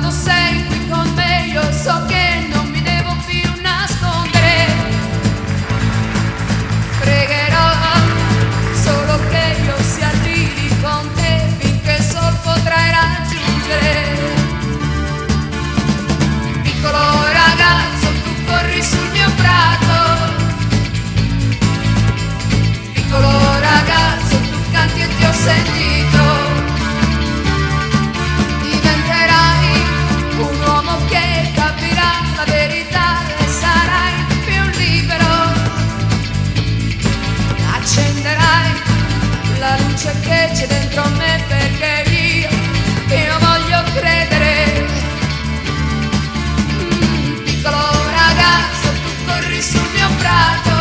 quando sei qui con me io so che non mi devo più nascondere. Pregherò solo che io sia lì con te finché il sol potrai raggiungere. Piccolo ragazzo, tu corri sul mio prato. Piccolo ragazzo, tu canti e ti ho sentito. Diventerai un uomo che capirà la verità e sarai più libero. Accenderai la luce che c'è dentro me perché io voglio credere. Piccolo ragazzo, tu corri sul mio prato.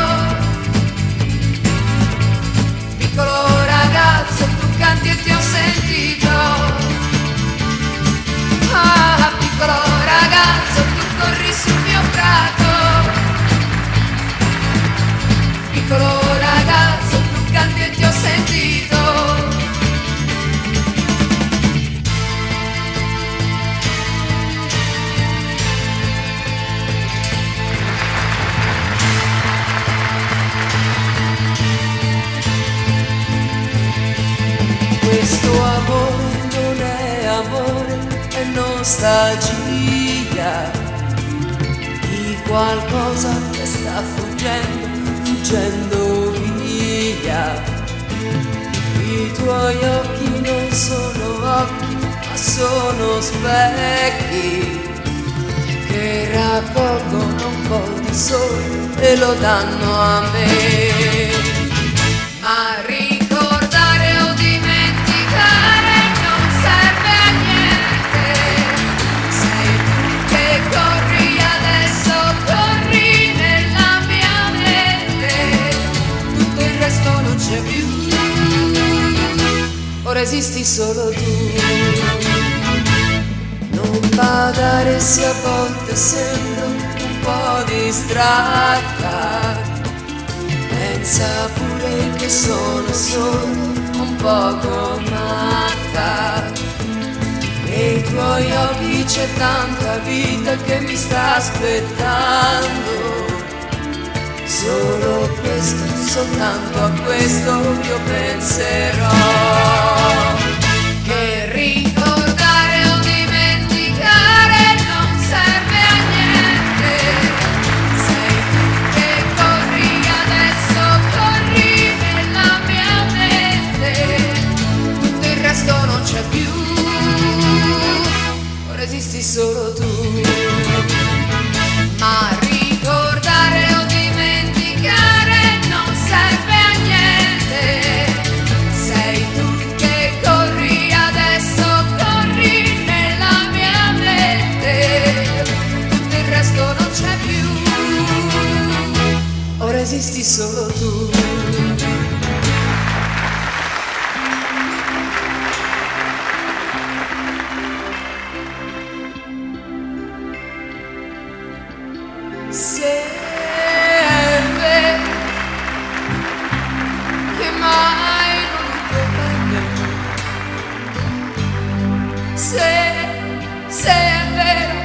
Piccolo ragazzo, tu canti e ti ho sentito. Ah, piccolo ragazzo, tu corri sul mio prato. Piccolo ragazzo, tu canti e ti ho sentito. Questo amore non è amore, è nostalgia di qualcosa che sta fuggendo via. I tuoi occhi non sono occhi, ma sono specchi che raccolgono un po' di sole e lo danno a me. Ma ricordare o dimenticare non serve a niente. Sei tu che corri adesso, corri nella mia mente. Tutto il resto non c'è più, ora esisti solo tu. Non badare se a volte sembro un po' distratta. Pensa pure che sono solo un poco matta. Nei tuoi occhi c'è tanta vita che mi sta aspettando. Solo questo, soltanto a questo io penserò. Che ricordare o dimenticare non serve a niente. Sei tu che corri adesso, corri nella mia mente. Tutto il resto non c'è più, ora esisti solo tu. Ma ricordare o dimenticare non serve a niente. Sei tu che corri adesso, corri nella mia mente. Tutto il resto non c'è più, ora esisti solo tu. Se è vero che mai voluto bene, se è vero